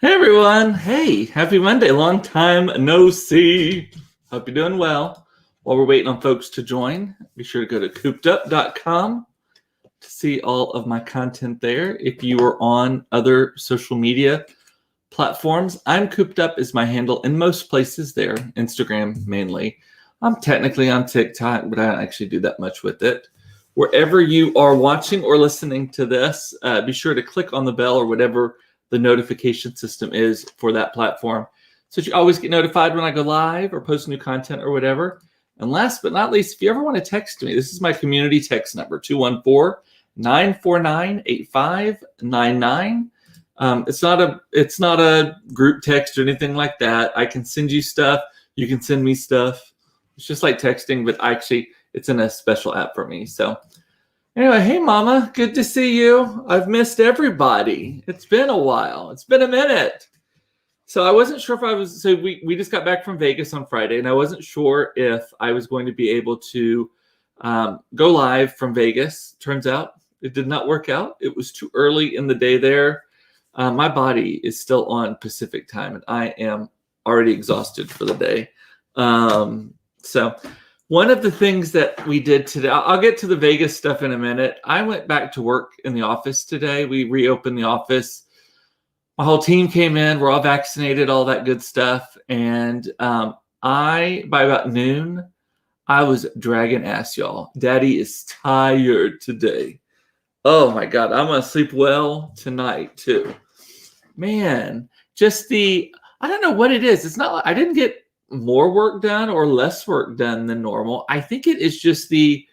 Hey everyone. Hey, happy Monday. Long time no see. Hope you're doing well. While we're waiting on folks to join, be sure to go to coopedup.com to see all of my content there. If you are on other social media platforms, I'm Cooped Up is my handle in most places there, Instagram mainly. I'm technically on TikTok, but I don't actually do that much with it. Wherever you are watching or listening to this, be sure to click on the bell or whatever the notification system is for that platform so that you always get notified when I go live or post new content or whatever. And last but not least, if you ever want to text me, this is my community text number, 214-949-8599. It's not a group text or anything like that. I can send you stuff. You can send me stuff. It's just like texting, but actually it's in a special app for me. So anyway, hey Mama, good to see you. I've missed everybody. It's been a while. It's been a minute. So I wasn't sure if I was, so we just got back from Vegas on Friday, and I wasn't sure if I was going to be able to go live from Vegas. Turns out it did not work out. It was too early in the day there. My body is still on Pacific time, and I am already exhausted for the day. So one of the things that we did today, I'll get to the Vegas stuff in a minute. I went back to work in the office today. We reopened the office. My whole team came in. We're all vaccinated, all that good stuff. And by about noon, I was dragging ass, y'all. Daddy is tired today. Oh my God, I'm going to sleep well tonight too. Man, I don't know what it is. It's not, I didn't get more work done or less work done than normal. I think it is just the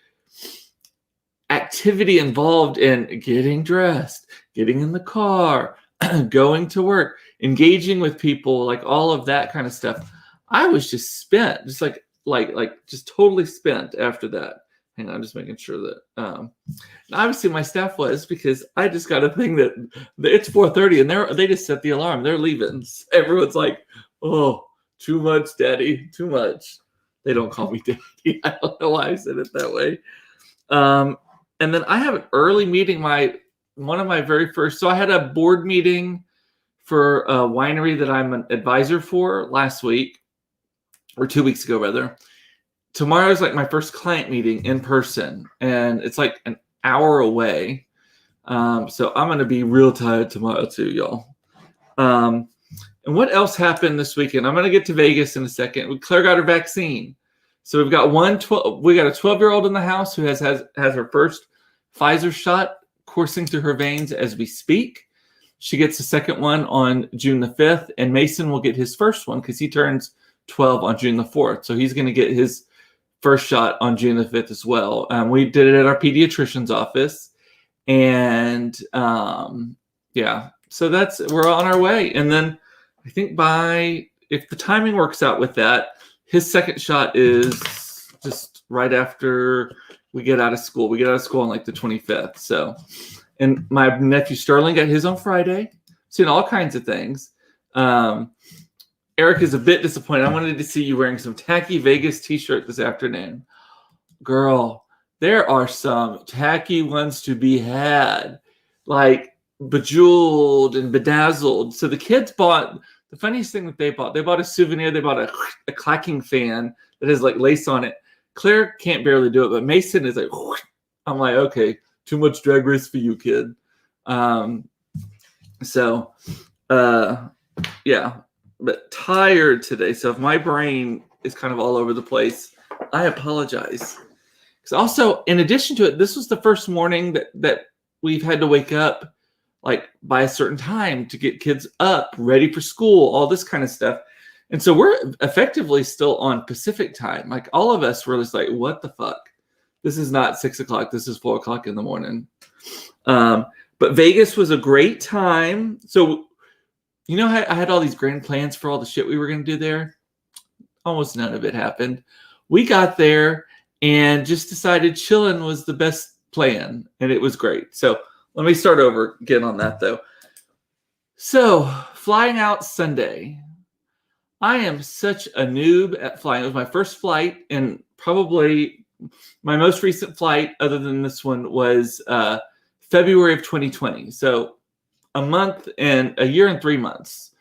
activity involved in getting dressed, getting in the car, going to work, engaging with people, like all of that kind of stuff. I was just spent, just like just totally spent after that. Hang on, I'm just making sure that obviously my staff was, because I just got a thing that it's 4:30 and they just set the alarm. They're leaving. Everyone's like, oh, too much, Daddy, too much. They don't call me Daddy. I don't know why I said it that way. And then I have an early meeting, one of my very first. So I had a board meeting for a winery that I'm an advisor for last week, or 2 weeks ago, rather. Tomorrow's like my first client meeting in person, and it's like an hour away. So I'm going to be real tired tomorrow too, y'all. And what else happened this weekend? I'm going to get to Vegas in a second. Claire got her vaccine. So we've got we got a 12-year-old in the house who has her first Pfizer shot coursing through her veins as we speak. She gets the second one on June the 5th, and Mason will get his first one because he turns 12 on June the 4th. So he's going to get his first shot on June the 5th as well. We did it at our pediatrician's office. And yeah, so we're on our way. And then I think if the timing works out with that, his second shot is just right after we get out of school. We get out of school on like the 25th. So, and my nephew Sterling got his on Friday. Seen all kinds of things. Eric is a bit disappointed. I wanted to see you wearing some tacky Vegas t-shirt this afternoon. Girl, there are some tacky ones to be had, like bejeweled and bedazzled. So the kids bought, the funniest thing that they bought a souvenir. They bought a clacking fan that has like lace on it. Claire can't barely do it, but Mason is like, I'm like, okay, too much Drag Race for you, kid. Yeah. But tired today. So if my brain is kind of all over the place, I apologize. Because also, in addition to it, this was the first morning that we've had to wake up like by a certain time to get kids up, ready for school, all this kind of stuff. And so we're effectively still on Pacific time. Like all of us were just like, what the fuck? This is not 6 o'clock. This is 4 o'clock in the morning. But Vegas was a great time. So you know, I had all these grand plans for all the shit we were going to do there. Almost none of it happened. We got there and just decided chilling was the best plan, and it was great. So let me start over again on that, though. So flying out Sunday. I am such a noob at flying. It was my first flight, and probably my most recent flight, other than this one, was February of 2020. So a year and 3 months.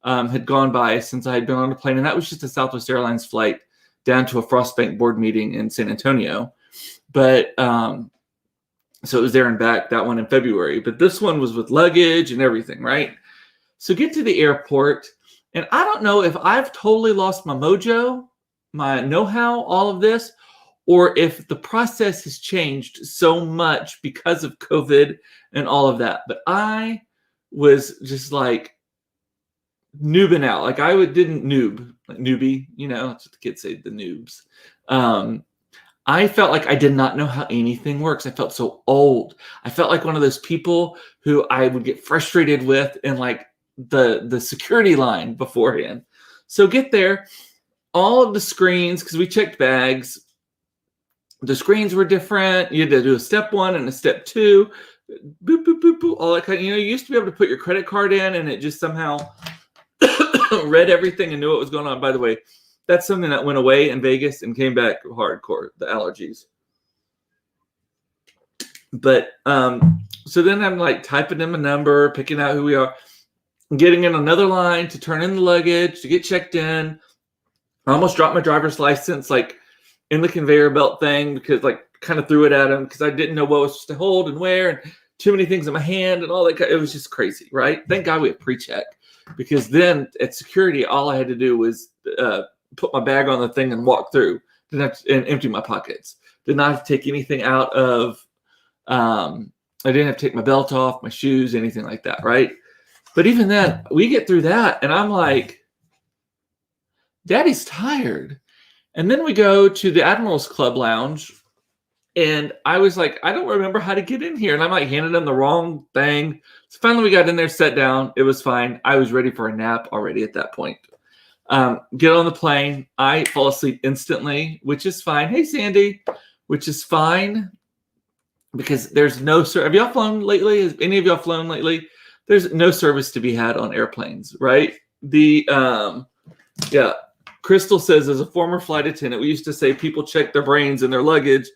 had gone by since I had been on a plane, and that was just a Southwest Airlines flight down to a Frostbank board meeting in San Antonio. But so it was there and back, that one in February. But this one was with luggage and everything, right? So get to the airport, and I don't know if I've totally lost my mojo, my know-how, all of this, or if the process has changed so much because of COVID and all of that. But I was just like noobing out. Like didn't noob, like newbie, that's what the kids say, the noobs. I felt like I did not know how anything works. I felt so old. I felt like one of those people who I would get frustrated with in like the security line beforehand. So get there, all of the screens, because we checked bags, the screens were different. You had to do a step 1 and a step 2, boop, boop, boop, boop, all that kind of, you used to be able to put your credit card in and it just somehow read everything and knew what was going on. By the way, that's something that went away in Vegas and came back hardcore, the allergies. But so then I'm like typing in a number, picking out who we are, getting in another line to turn in the luggage, to get checked in. I almost dropped my driver's license like in the conveyor belt thing because like kind of threw it at him because I didn't know what was to hold and where, and too many things in my hand and all that. It was just crazy, right? Thank God we had pre-check, because then at security, all I had to do was put my bag on the thing and walk through. Didn't have to, and empty my pockets. Did not have to take anything out of. I didn't have to take my belt off, my shoes, anything like that, right? But even then, we get through that, and I'm like, Daddy's tired. And then we go to the Admirals Club Lounge, and I was like, I don't remember how to get in here. And I'm like handing them the wrong thing. So finally we got in there, sat down. It was fine. I was ready for a nap already at that point. Get on the plane. I fall asleep instantly, which is fine. Hey, Sandy, which is fine because there's no service. Have y'all flown lately? Has any of y'all flown lately? There's no service to be had on airplanes, right? Crystal says, as a former flight attendant, we used to say people check their brains and their luggage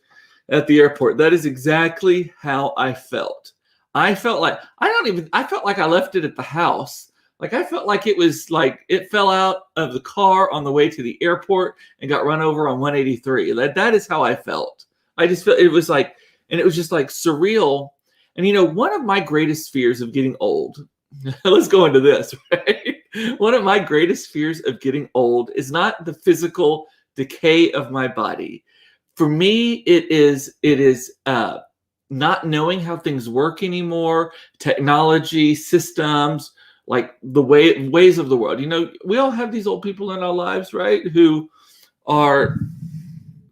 at the airport. That is exactly how I felt. I felt like I left it at the house. Like I felt like it was like it fell out of the car on the way to the airport and got run over on 183. That is how I felt. I just felt it was like, and it was just like surreal. And one of my greatest fears of getting old, let's go into this, right? One of my greatest fears of getting old is not the physical decay of my body. For me, it is not knowing how things work anymore, technology, systems, like the ways of the world. We all have these old people in our lives, right, who are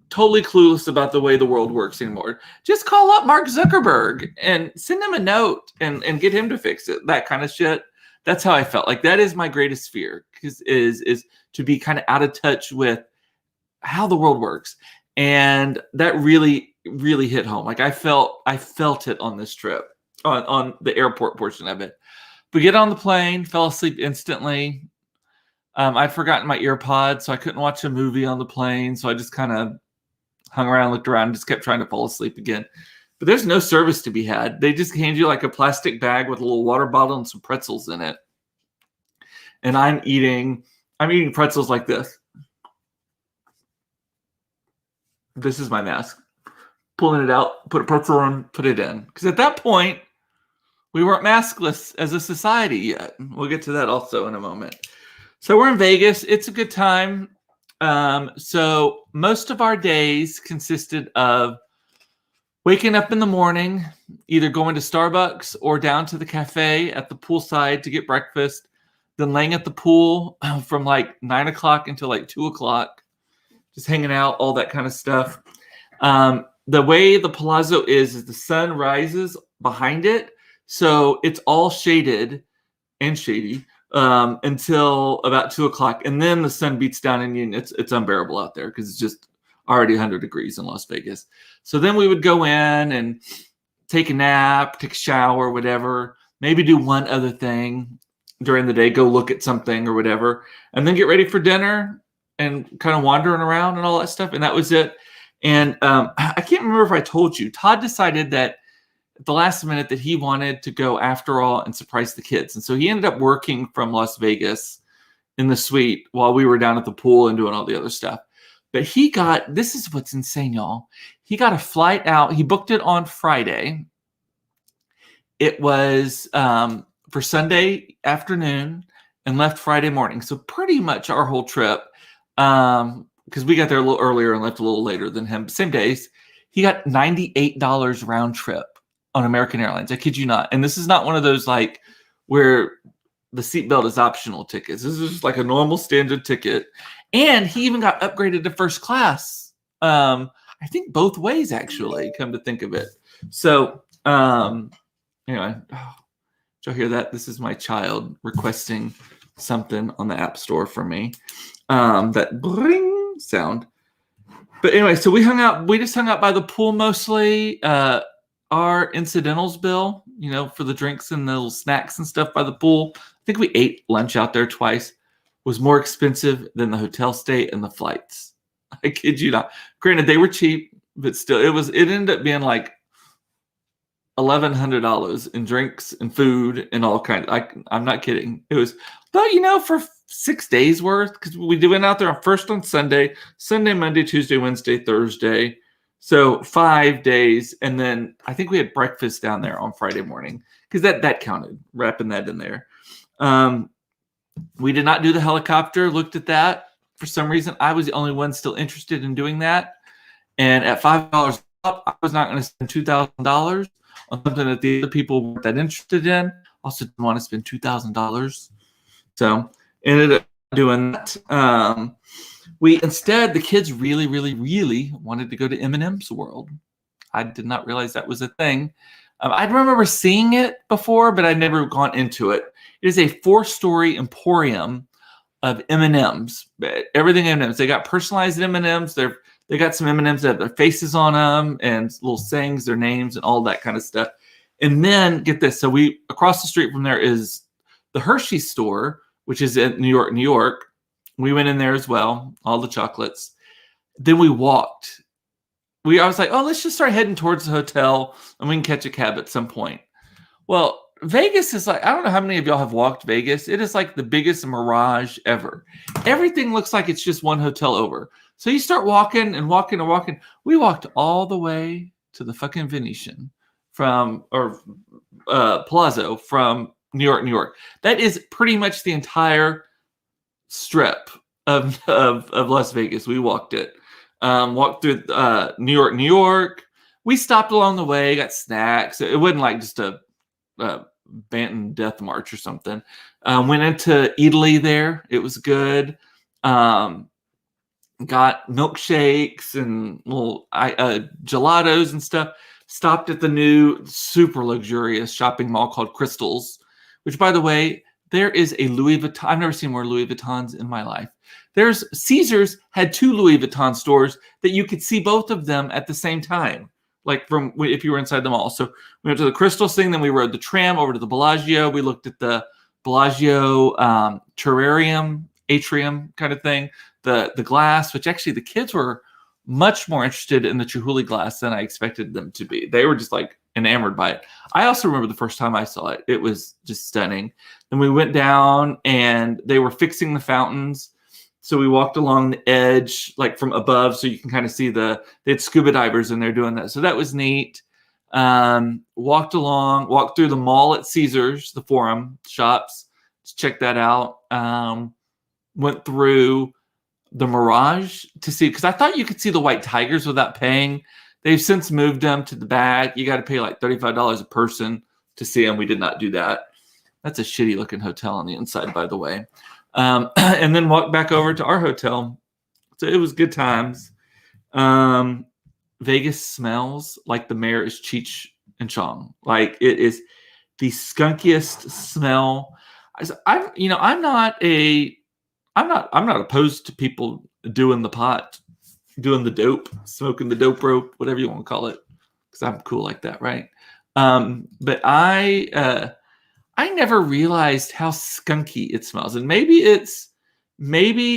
totally clueless about the way the world works anymore. Just call up Mark Zuckerberg and send him a note and get him to fix it. That kind of shit. That's how I felt. Like that is my greatest fear, because is to be kind of out of touch with how the world works. And that really, really hit home. Like I felt it on this trip, on the airport portion of it. But get on the plane, fell asleep instantly. I'd forgotten my earpods, so I couldn't watch a movie on the plane. So I just kind of hung around, looked around, and just kept trying to fall asleep again. But there's no service to be had. They just hand you like a plastic bag with a little water bottle and some pretzels in it. And I'm eating pretzels like this. This is my mask. Pulling it out, put a pretzel on, put it in. Because at that point, we weren't maskless as a society yet. We'll get to that also in a moment. So we're in Vegas. It's a good time. So most of our days consisted of waking up in the morning, either going to Starbucks or down to the cafe at the poolside to get breakfast, then laying at the pool from like 9 o'clock until like 2 o'clock, just hanging out, all that kind of stuff. The way the Palazzo is the sun rises behind it. So it's all shaded and shady until about 2 o'clock. And then the sun beats down and it's unbearable out there because it's just already 100 degrees in Las Vegas. So then we would go in and take a nap, take a shower, whatever, maybe do one other thing during the day, go look at something or whatever, and then get ready for dinner and kind of wandering around and all that stuff. And that was it. And I can't remember if I told you, Todd decided that at the last minute that he wanted to go after all and surprise the kids. And so he ended up working from Las Vegas in the suite while we were down at the pool and doing all the other stuff. But this is what's insane, y'all. He got a flight out. He booked it on Friday. It was for Sunday afternoon and left Friday morning. So pretty much our whole trip, because we got there a little earlier and left a little later than him. Same days. He got $98 round trip on American Airlines. I kid you not. And this is not one of those like where the seatbelt is optional tickets. This is just like a normal standard ticket. And he even got upgraded to first class. I think both ways, actually, come to think of it. So anyway, did you hear that? This is my child requesting something on the App Store for me. That bring sound. But anyway, so we just hung out by the pool mostly. Our incidentals bill, for the drinks and the little snacks and stuff by the pool, I think we ate lunch out there twice, was more expensive than the hotel stay and the flights. I kid you not. Granted, they were cheap, but still, it ended up being like $1,100 in drinks and food and all kinds. I'm not kidding. It was, but for 6 days worth, because we went out there first on Sunday, Monday, Tuesday, Wednesday, Thursday. So 5 days. And then I think we had breakfast down there on Friday morning, because that counted, wrapping that in there. We did not do the helicopter, looked at that. For some reason, I was the only one still interested in doing that. And at $5 up, I was not going to spend $2,000 on something that the other people weren't that interested in. Also didn't want to spend $2,000. So ended up doing that. The kids really, really, really wanted to go to M&M's World. I did not realize that was a thing. I remember seeing it before, but I'd never gone into it. It is a 4-story emporium of M&Ms. Everything M&Ms. They got personalized M&Ms. They got some M&Ms that have their faces on them and little sayings, their names, and all that kind of stuff. And then get this. So across the street from there is the Hershey store, which is in New York, New York. We went in there as well, all the chocolates. Then we walked. I was like, oh, let's just start heading towards the hotel and we can catch a cab at some point. Well, Vegas is like, I don't know how many of y'all have walked Vegas. It is like the biggest mirage ever. Everything looks like it's just one hotel over. So you start walking and walking and walking. We walked all the way to the fucking Venetian Palazzo from New York, New York. That is pretty much the entire strip of Las Vegas. We walked it. Walked through New York, New York. We stopped along the way, got snacks. It wasn't like just a Banton Death March or something. Went into Italy there. It was good. Got milkshakes and little gelatos and stuff. Stopped at the new super luxurious shopping mall called Crystals, which, by the way, there is a Louis Vuitton. I've never seen more Louis Vuittons in my life. Caesars had 2 Louis Vuitton stores that you could see both of them at the same time, like from if you were inside the mall. So we went to the Crystals thing, then we rode the tram over to the Bellagio. We looked at the Bellagio terrarium, atrium kind of thing, the glass, which actually the kids were much more interested in the Chihuly glass than I expected them to be. They were just like enamored by it. I also remember the first time I saw it. It was just stunning. Then we went down and they were fixing the fountains. So we walked along the edge, like from above, so you can kind of see they had scuba divers in there doing that. So that was neat. Walked through the mall at Caesars, the Forum shops, to check that out. Went through the Mirage to see, because I thought you could see the white tigers without paying. They've since moved them to the back. You got to pay like $35 a person to see them. We did not do that. That's a shitty looking hotel on the inside, by the way. And then walked back over to our hotel. So it was good times. Vegas smells like the mayor is Cheech and Chong. Like it is the skunkiest smell. I'm not opposed to people doing the pot, doing the dope, smoking the dope rope, whatever you want to call it, because I'm cool like that, right? But I never realized how skunky it smells, and maybe it is. Maybe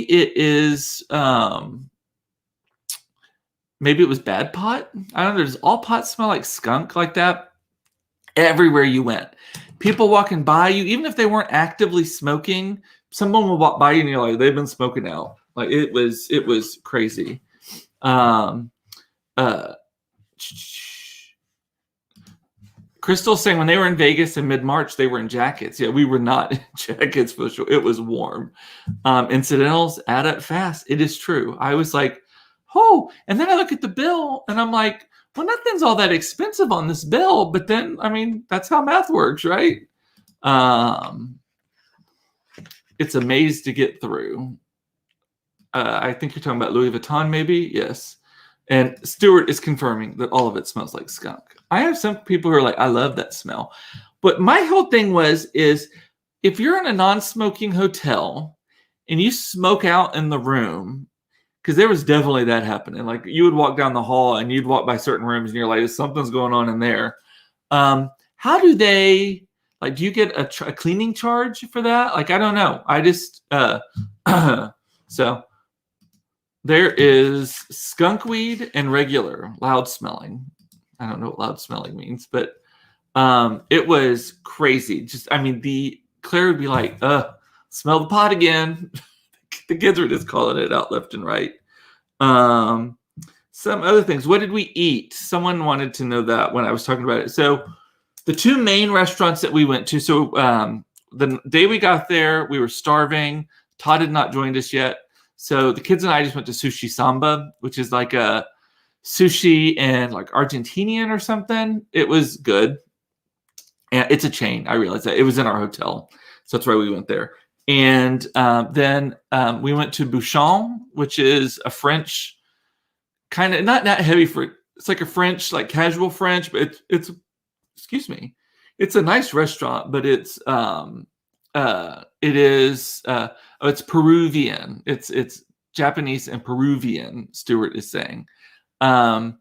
it was bad pot. I don't know. Does all pot smell like skunk like that? Everywhere you went, people walking by you, even if they weren't actively smoking, someone will walk by you and you're like, they've been smoking out. Like it was crazy. Uh, Crystal's saying when they were in Vegas in mid-March, they were in jackets. Yeah, we were not in jackets for sure. It was warm. Incidentals add up fast. It is true. I was like, oh, and then I look at the bill and I'm like, well, nothing's all that expensive on this bill. But then, I mean, that's how math works, right? It's a maze to get through. I think you're talking about Louis Vuitton, maybe? Yes. And Stuart is confirming that all of it smells like skunk. I have some people who are like, I love that smell. But my whole thing is if you're in a non-smoking hotel and you smoke out in the room, because there was definitely that happening. Like you would walk down the hall and you'd walk by certain rooms and you're like, something's going on in there. How do they, like, do you get a cleaning charge for that? Like, I don't know. I just, so there is skunk weed and regular loud smelling. I don't know what loud smelling means, but it was crazy. Just, I mean, Claire would be like, smell the pot again. The kids were just calling it out left and right. Some other things. What did we eat? Someone wanted to know that when I was talking about it. So the two main restaurants that we went to. So the day we got there, we were starving. Todd had not joined us yet. So the kids and I just went to Sushi Samba, which is like a sushi and like Argentinian or something. It was good. And it's a chain. I realized that. It was in our hotel. So that's why we went there. And then we went to Bouchon, which is a French kind of, not heavy for, it's like a French, like casual French, but it's excuse me, it's a nice restaurant, but it's it's Peruvian. It's Japanese and Peruvian, Stuart is saying. That's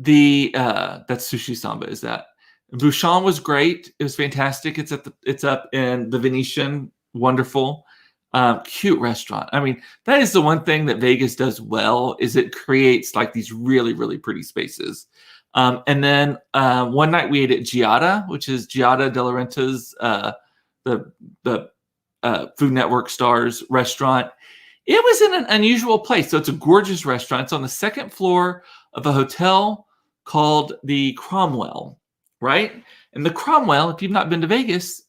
Sushi Samba, is that. Bouchon was great. It was fantastic. It's up in the Venetian. Wonderful. Cute restaurant. I mean, that is the one thing that Vegas does well, is it creates like these really, really pretty spaces. And then one night we ate at Giada, which is Giada De Laurentiis, the Food Network Stars restaurant. It was in an unusual place. So it's a gorgeous restaurant. It's on the second floor of a hotel called the Cromwell, right? And the Cromwell, if you've not been to Vegas,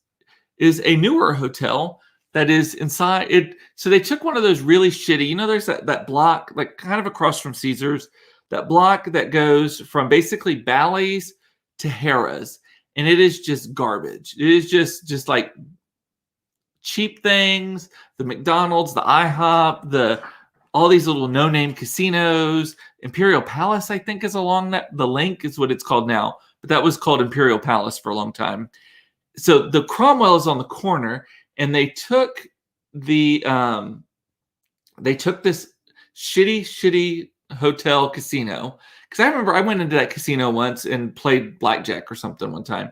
is a newer hotel that is inside it. So they took one of those really shitty, there's that block, like kind of across from Caesars, that block that goes from basically Bally's to Harrah's. And it is just garbage. It is just like cheap things, the McDonald's, the IHOP, all these little no-name casinos. Imperial Palace, I think, is along the link is what it's called now. But that was called Imperial Palace for a long time. So the Cromwell is on the corner, and they took this shitty hotel casino. Because I remember I went into that casino once and played blackjack or something one time,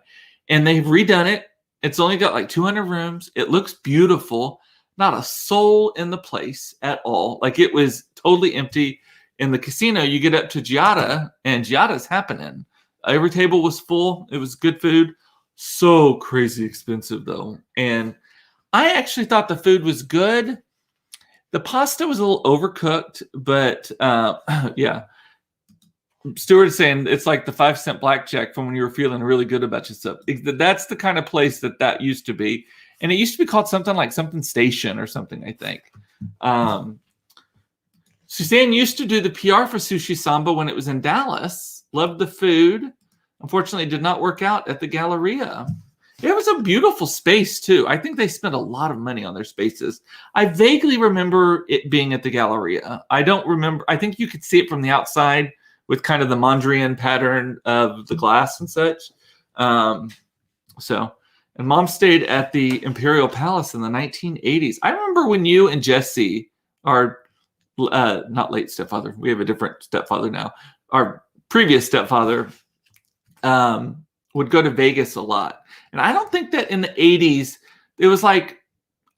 and they've redone it. It's only got like 200 rooms. It looks beautiful. Not a soul in the place at all. Like it was totally empty. In the casino, you get up to Giada, and Giada's happening. Every table was full. It was good food. So crazy expensive though. And I actually thought the food was good. The pasta was a little overcooked, but yeah. Stuart is saying it's like the 5-cent blackjack from when you were feeling really good about yourself. That's the kind of place that used to be. And it used to be called something Station or something, I think. Suzanne used to do the PR for Sushi Samba when it was in Dallas. Loved the food. Unfortunately, it did not work out at the Galleria. It was a beautiful space, too. I think they spent a lot of money on their spaces. I vaguely remember it being at the Galleria. I don't remember. I think you could see it from the outside with kind of the Mondrian pattern of the glass and such. And Mom stayed at the Imperial Palace in the 1980s. I remember when you and Jesse, our not late stepfather, we have a different stepfather now, our previous stepfather, would go to Vegas a lot. And I don't think that in the 80s, it was like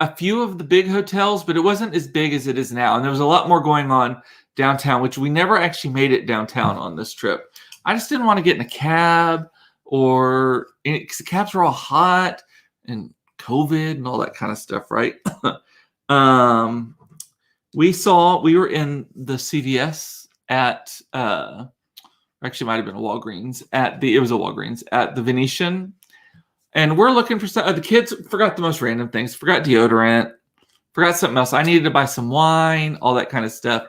a few of the big hotels, but it wasn't as big as it is now. And there was a lot more going on downtown, which we never actually made it downtown on this trip. I just didn't want to get in a cab because the cabs were all hot and COVID and all that kind of stuff, right? We were in the CVS at actually might have been a Walgreens it was a Walgreens at the Venetian, and we're looking for stuff. The kids forgot the most random things, forgot deodorant, forgot something else. I needed to buy some wine, all that kind of stuff.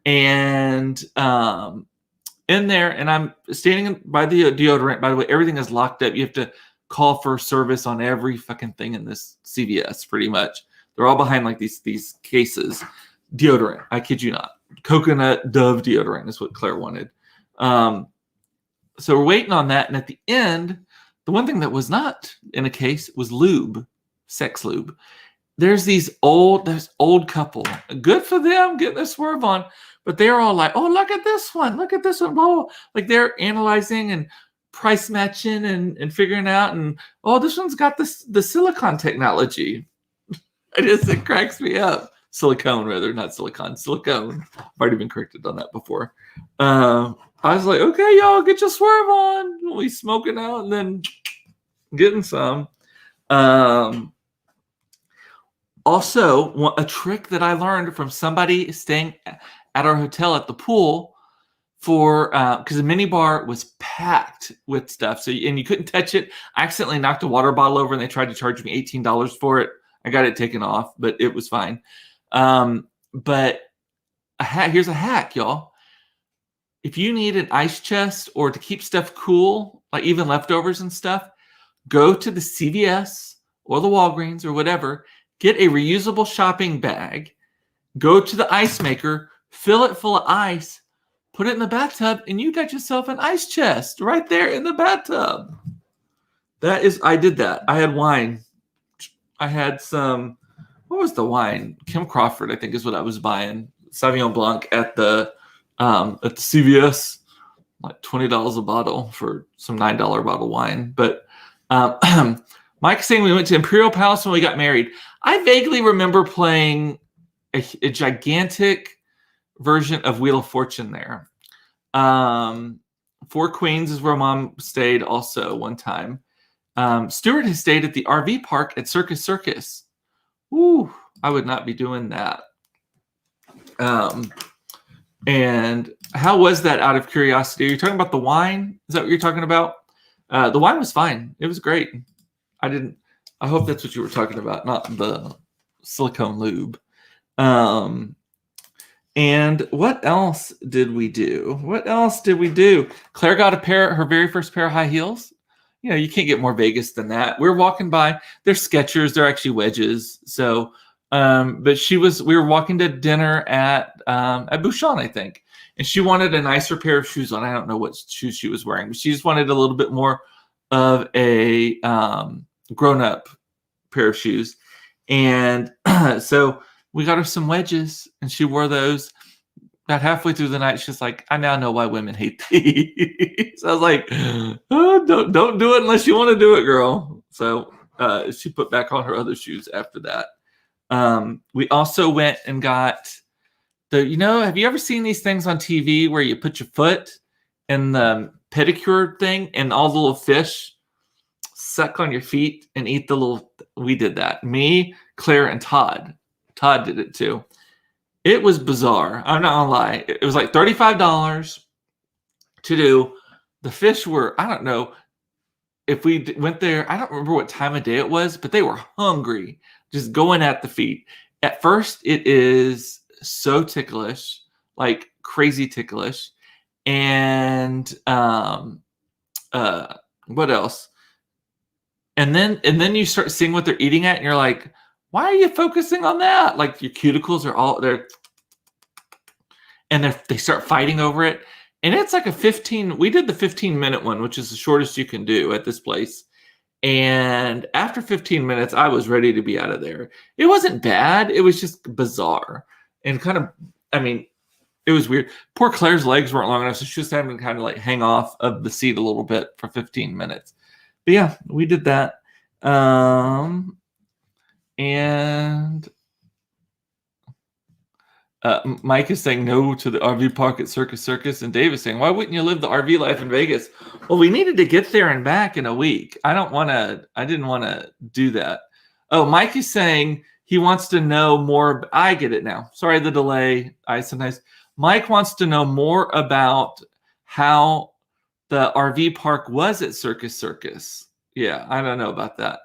And in there, and I'm standing by the deodorant. By the way, everything is locked up. You have to call for service on every fucking thing in this CVS, pretty much. They're all behind like these cases. Deodorant, I kid you not. Coconut Dove deodorant is what Claire wanted. So we're waiting on that. And at the end, the one thing that was not in a case was lube, sex lube. There's old couple. Good for them getting their swerve on. But they're all like, oh, look at this one. Look at this one. Blah, blah. Like they're analyzing and price matching and figuring out. And, oh, this one's got the silicone technology. It cracks me up. Silicone, rather, not silicon. Silicone. I've already been corrected on that before. I was like, okay, y'all, get your swerve on. We smoking out and then getting some. Also, a trick that I learned from somebody staying at our hotel at the pool because the mini bar was packed with stuff. And you couldn't touch it. I accidentally knocked a water bottle over and they tried to charge me $18 for it. I got it taken off, but it was fine. But here's a hack, y'all. If you need an ice chest or to keep stuff cool, like even leftovers and stuff, go to the CVS or the Walgreens or whatever, get a reusable shopping bag, go to the ice maker, fill it full of ice, put it in the bathtub, and you got yourself an ice chest right there in the bathtub. I did that. I had wine. I had some, what was the wine? Kim Crawford, I think is what I was buying. Sauvignon Blanc at the CVS, like $20 a bottle for some $9 bottle wine. But Mike's saying we went to Imperial Palace when we got married. I vaguely remember playing a gigantic version of Wheel of Fortune there. Four Queens is where Mom stayed also one time. Stuart has stayed at the RV park at Circus Circus. Ooh, I would not be doing that. And how was that, out of curiosity? Are you talking about the wine? Is that what you're talking about? The wine was fine. It was great. I hope that's what you were talking about, not the silicone lube. And what else did we do? Claire got her very first pair of high heels. You know, you can't get more Vegas than that. We're walking by. They're Skechers. They're actually wedges. So, but we were walking to dinner at Bouchon, I think. And she wanted a nicer pair of shoes on. I don't know what shoes she was wearing, but she just wanted a little bit more of a grown-up pair of shoes. And so we got her some wedges, and she wore those. About halfway through the night, she's like, I now know why women hate these. I was like, oh, don't do it unless you want to do it, girl. So she put back on her other shoes after that. We also went and got have you ever seen these things on TV where you put your foot in the pedicure thing and all the little fish suck on your feet and eat we did that. Me, Claire, and Todd. Todd did it too. It was bizarre. I'm not gonna lie. It was like $35 to do. The fish were, I don't know if we went there. I don't remember what time of day it was, but they were hungry, just going at the feet. At first, it is so ticklish, like crazy ticklish. And what else? And then you start seeing what they're eating at, and you're like, why are you focusing on that? Like your cuticles are all there, and they start fighting over it. And it's like we did the 15-minute one, which is the shortest you can do at this place. And after 15 minutes, I was ready to be out of there. It wasn't bad. It was just bizarre and kind of, it was weird. Poor Claire's legs weren't long enough, so she was having to kind of like hang off of the seat a little bit for 15 minutes. But yeah, we did that. And Mike is saying no to the RV park at Circus Circus, and Dave is saying, why wouldn't you live the RV life in Vegas? Well, we needed to get there and back in a week. I didn't want to do that. Oh, Mike is saying he wants to know more. I get it now. Sorry, the delay. Mike wants to know more about how the RV park was at Circus Circus. Yeah, I don't know about that.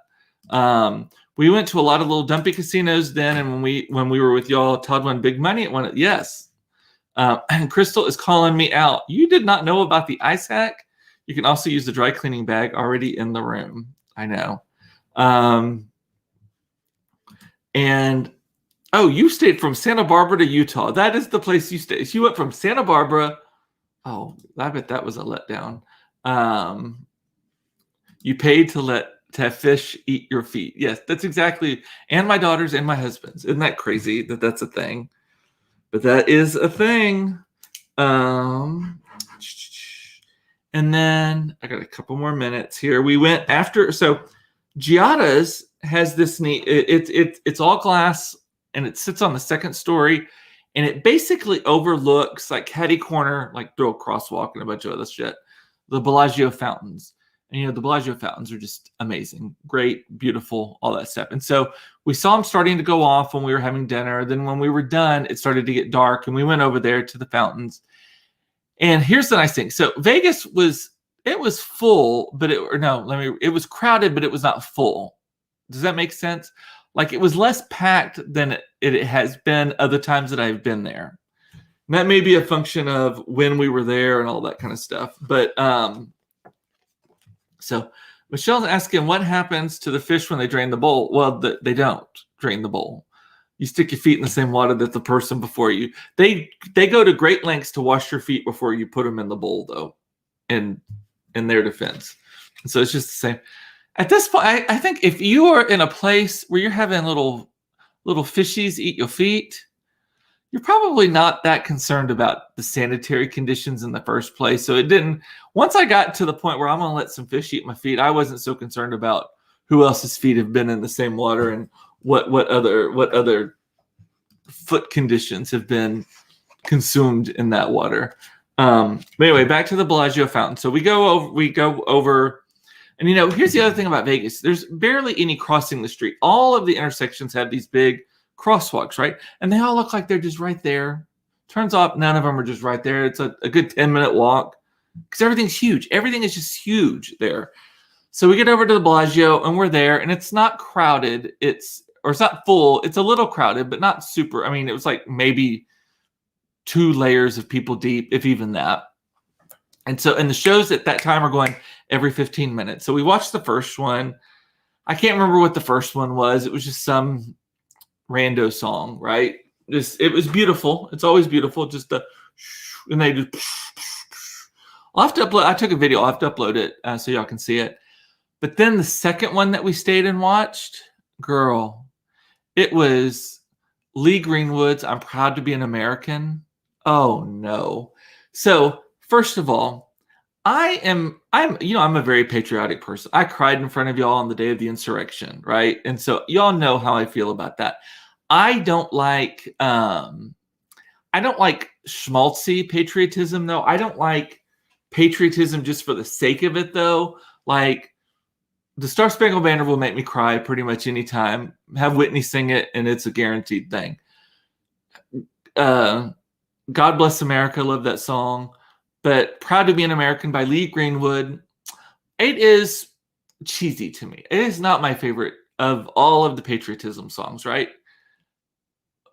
We went to a lot of little dumpy casinos then, and when we were with y'all, Todd won big money at one. Yes. And Crystal is calling me out. You did not know about the ice hack? You can also use the dry cleaning bag already in the room. I know. And you stayed from Santa Barbara to Utah. That is the place you stayed. You went from Santa Barbara. Oh, I bet that was a letdown. You paid to have fish eat your feet. Yes, that's exactly. And my daughters and my husband's. Isn't that crazy that that's a thing? But that is a thing. And then I got a couple more minutes here. We went after. So Giada's has this neat. It's all glass and it sits on the second story, and it basically overlooks like Caddy Corner, like through a crosswalk and a bunch of other shit. The Bellagio fountains. And, the Bellagio fountains are just amazing, great, beautiful, all that stuff. And so we saw them starting to go off when we were having dinner. Then when we were done, it started to get dark, and we went over there to the fountains. And here's the nice thing. So Vegas was full, but it was crowded, but it was not full. Does that make sense? Like it was less packed than it has been other times that I've been there. And that may be a function of when we were there and all that kind of stuff. But so Michelle's asking, what happens to the fish when they drain the bowl? Well, they don't drain the bowl. You stick your feet in the same water that the person before you. They go to great lengths to wash your feet before you put them in the bowl, though, in their defense. And so it's just the same. At this point, I think if you are in a place where you're having little fishies eat your feet, you're probably not that concerned about the sanitary conditions in the first place. So it didn't. Once I got to the point where I'm going to let some fish eat my feet, I wasn't so concerned about who else's feet have been in the same water and what other foot conditions have been consumed in that water. But anyway, back to the Bellagio fountain. So we go over, and here's the other thing about Vegas. There's barely any crossing the street. All of the intersections have these big crosswalks, right? And they all look like they're just right there. Turns out none of them are just right there. It's a good 10-minute walk because everything's huge. Everything is just huge there. So we get over to the Bellagio and we're there, and it's not crowded. It's not full. It's a little crowded, but not super. I mean, it was like maybe 2 layers of people deep, if even that. And the shows at that time are going every 15 minutes. So we watched the first one. I can't remember what the first one was. It was just some rando song, right? It was beautiful. It's always beautiful. Just and they just. I'll have to upload. I took a video. I'll have to upload it so y'all can see it. But then the second one that we stayed and watched, girl, it was Lee Greenwood's "I'm Proud to Be an American." Oh no! So first of all, I'm a very patriotic person. I cried in front of y'all on the day of the insurrection, right? And so y'all know how I feel about that. I don't like schmaltzy patriotism, though. I don't like patriotism just for the sake of it, though. Like the Star Spangled Banner will make me cry pretty much any time. Have Whitney sing it, and it's a guaranteed thing. God Bless America, love that song. But Proud to Be an American by Lee Greenwood, it is cheesy to me. It is not my favorite of all of the patriotism songs, right?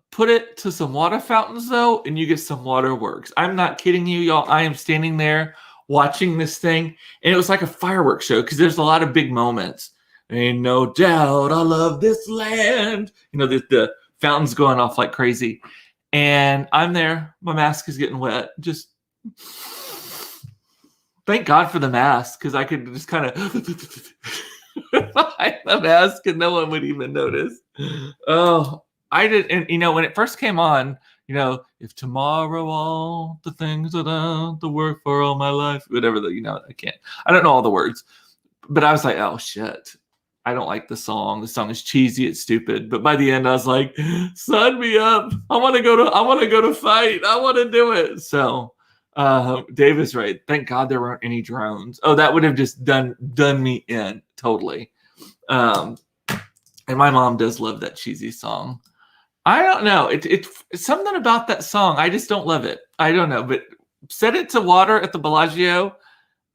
Put it to some water fountains, though, and you get some waterworks. I'm not kidding you, y'all. I am standing there watching this thing, and it was like a fireworks show because there's a lot of big moments. Ain't no doubt I love this land. The fountains going off like crazy. And I'm there. My mask is getting wet. Just thank God for the mask, because I could just kind of hide the mask and no one would even notice. Oh, I did. And, when it first came on, if tomorrow all the things that I have to work for all my life, whatever, I don't know all the words. But I was like, oh, shit. I don't like the song. The song is cheesy. It's stupid. But by the end, I was like, sign me up. I want to go to fight. I want to do it. So Dave is right. Thank God there weren't any drones. Oh, that would have just done me in totally. And my mom does love that cheesy song. I don't know. It's something about that song. I just don't love it. I don't know, but set it to water at the Bellagio,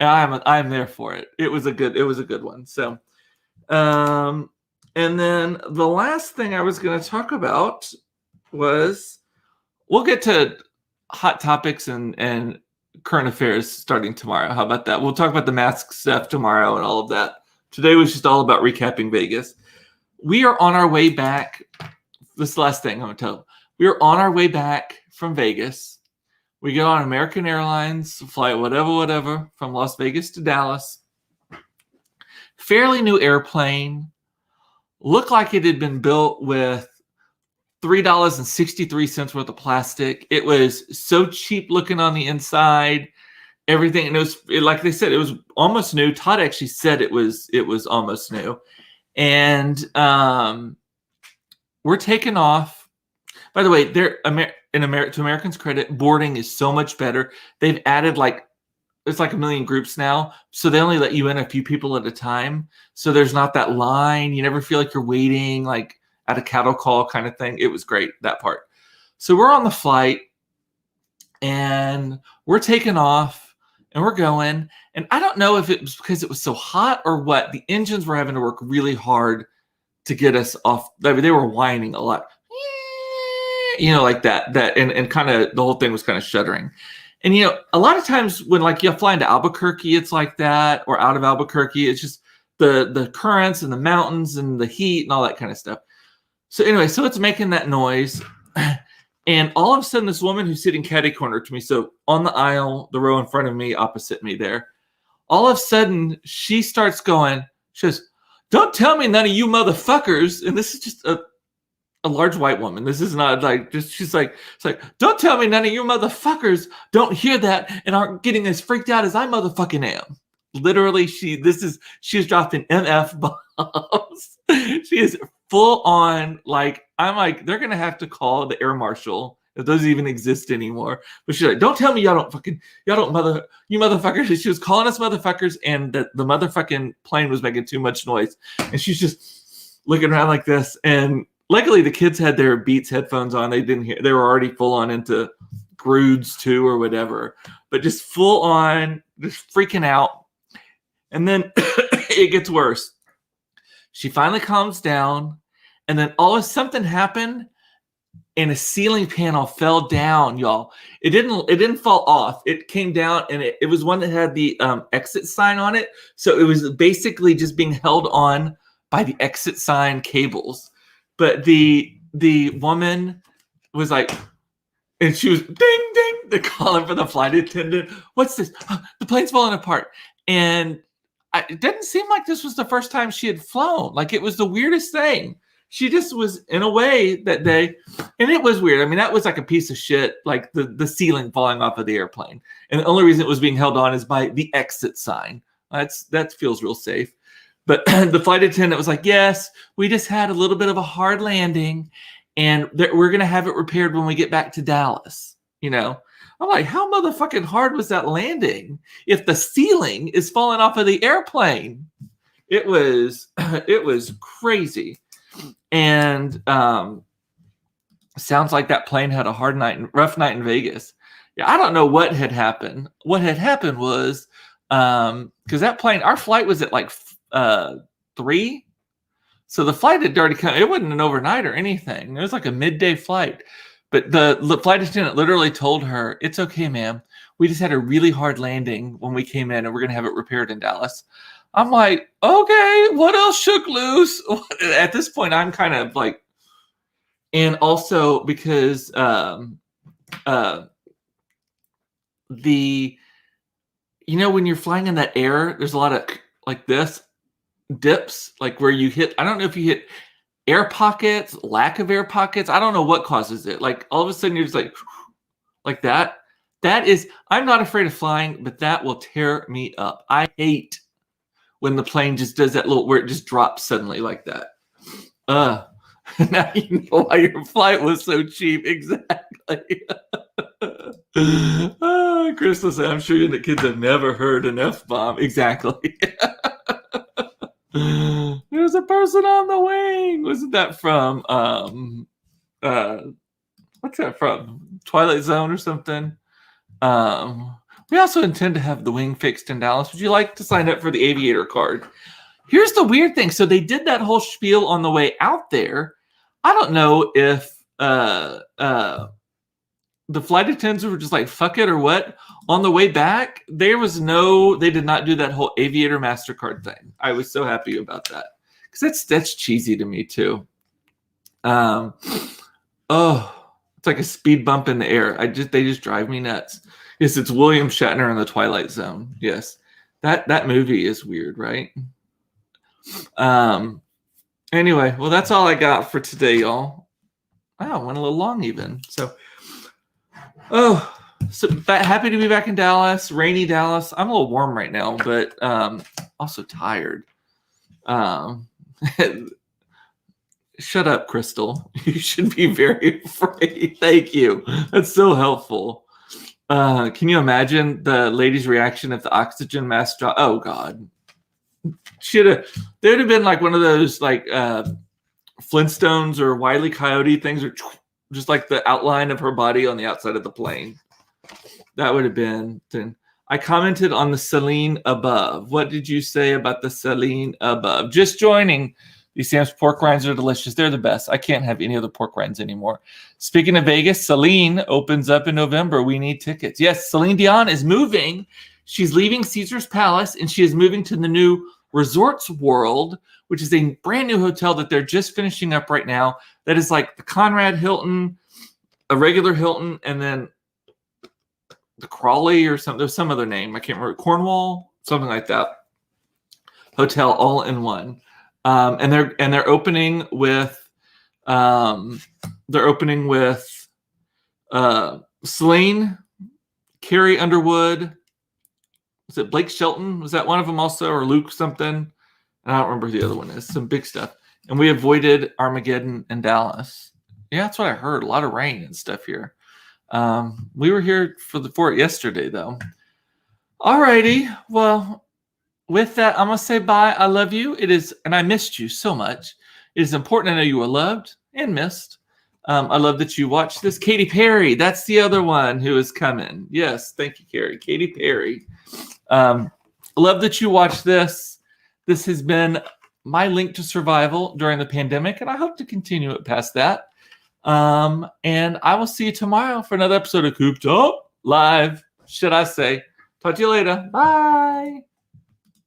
and I'm there for it. It was a good one. So, and then the last thing I was going to talk about was we'll get to hot topics and current affairs starting tomorrow. How about that? We'll talk about the mask stuff tomorrow and all of that. Today was just all about recapping Vegas. We are on our way back. This last thing I'm going to tell you. We are on our way back from Vegas. We get on American Airlines, flight whatever, from Las Vegas to Dallas. Fairly new airplane. Looked like it had been built with $3.63 worth of plastic. It was so cheap looking on the inside. Everything, and like they said, it was almost new. Todd actually said it was almost new. And we're taking off. By the way, to Americans' credit, boarding is so much better. They've added it's like a million groups now, so they only let you in a few people at a time. So there's not that line. You never feel like you're waiting like at a cattle call kind of thing. It was great, that part. So we're on the flight, and we're taking off, and we're going. And I don't know if it was because it was so hot or what. The engines were having to work really hard to get us off. I mean, they were whining a lot, like that, and kind of the whole thing was kind of shuddering. And, a lot of times when you fly into Albuquerque, it's like that, or out of Albuquerque, it's just the currents and the mountains and the heat and all that kind of stuff. So anyway, so it's making that noise. And all of a sudden, this woman who's sitting catty corner to me, so on the aisle, the row in front of me, opposite me there, all of a sudden, she starts going, she goes, "Don't tell me none of you motherfuckers," and this is just a large white woman. This is not she's like, it's like, "Don't tell me none of you motherfuckers don't hear that and aren't getting as freaked out as I motherfucking am." Literally, she's dropping MF bombs. She is full on, I'm like, they're going to have to call the air marshal if those even exist anymore. But she's like, "Don't tell me you motherfuckers." She was calling us motherfuckers, and the motherfucking plane was making too much noise. And she's just looking around like this. And luckily the kids had their Beats headphones on. They didn't hear, they were already full on into Groods 2 or whatever, but just full on, just freaking out. And then it gets worse. She finally calms down, and then something happened, and a ceiling panel fell down, y'all. It didn't fall off. It came down, and it was one that had the exit sign on it. So it was basically just being held on by the exit sign cables. But the woman was like, and she was ding ding, they're calling for the flight attendant. "What's this? The plane's falling apart." And it didn't seem like this was the first time she had flown. It was the weirdest thing. She just was in a way that day, and it was weird. I mean, that was like a piece of shit, like the ceiling falling off of the airplane. And the only reason it was being held on is by the exit sign. That feels real safe. But the flight attendant was like, "Yes, we just had a little bit of a hard landing, and we're going to have it repaired when we get back to Dallas." I'm like, how motherfucking hard was that landing if the ceiling is falling off of the airplane? It was crazy. And sounds like that plane had a rough night in Vegas. Yeah, I don't know what had happened. What had happened was, because that plane, our flight was at 3. So the flight had already come. It wasn't an overnight or anything. It was like a midday flight. But the flight attendant literally told her, "It's okay, ma'am. We just had a really hard landing when we came in, and we're going to have it repaired in Dallas." I'm like, okay, what else shook loose? At this point, I'm kind of like, and also because when you're flying in that air, there's a lot of this dips, where you hit, I don't know if you hit air pockets, lack of air pockets. I don't know what causes it. All of a sudden you're just like that. That is, I'm not afraid of flying, but that will tear me up. I hate when the plane just does that where it just drops suddenly like that. Now you know why your flight was so cheap. Exactly. Crystal said, "I'm sure the kids have never heard an F-bomb." Exactly. There's a person on the wing. Wasn't that from what's that from? Twilight Zone or something? We also intend to have the wing fixed in Dallas. Would you like to sign up for the aviator card? Here's the weird thing. So they did that whole spiel on the way out there. I don't know if the flight attendants were just like, fuck it or what. On the way back, they did not do that whole aviator MasterCard thing. I was so happy about that. Because that's cheesy to me too. It's like a speed bump in the air. They just drive me nuts. Yes, it's William Shatner in the Twilight Zone. Yes. That movie is weird, right? Anyway, well, that's all I got for today, y'all. Wow, went a little long even. So happy to be back in Dallas, rainy Dallas. I'm a little warm right now, but also tired. Shut up, Crystal. You should be very afraid. Thank you. That's so helpful. Can you imagine the lady's reaction if the oxygen mask dropped? Oh, God. There would have been like one of those like Flintstones or Wile E. Coyote things, or just like the outline of her body on the outside of the plane. That would have been. I commented on the Celine above. What did you say about the Celine above? Just joining. These Sam's pork rinds are delicious. They're the best. I can't have any other pork rinds anymore. Speaking of Vegas, Celine opens up in November. We need tickets. Yes, Celine Dion is moving. She's leaving Caesar's Palace, and she is moving to the new Resorts World, which is a brand new hotel that they're just finishing up right now. That is like the Conrad Hilton, a regular Hilton, and then the Crawley or something. There's some other name. I can't remember. Cornwall, something like that. Hotel all in one. And they're opening with Celine, Carrie Underwood. Was it Blake Shelton? Was that one of them also, or Luke something? And I don't remember who the other one is. Some big stuff. And we avoided Armageddon in Dallas. Yeah, that's what I heard. A lot of rain and stuff here. We were here for it yesterday, though. Alrighty. Well, with that, I'm going to say bye. I love you. And I missed you so much. It is important to know you are loved and missed. I love that you watched this. Katy Perry, that's the other one who is coming. Yes, thank you, Carrie. Katy Perry. Love that you watched this. This has been my link to survival during the pandemic, and I hope to continue it past that. And I will see you tomorrow for another episode of Cooped Up Live, should I say. Talk to you later. Bye.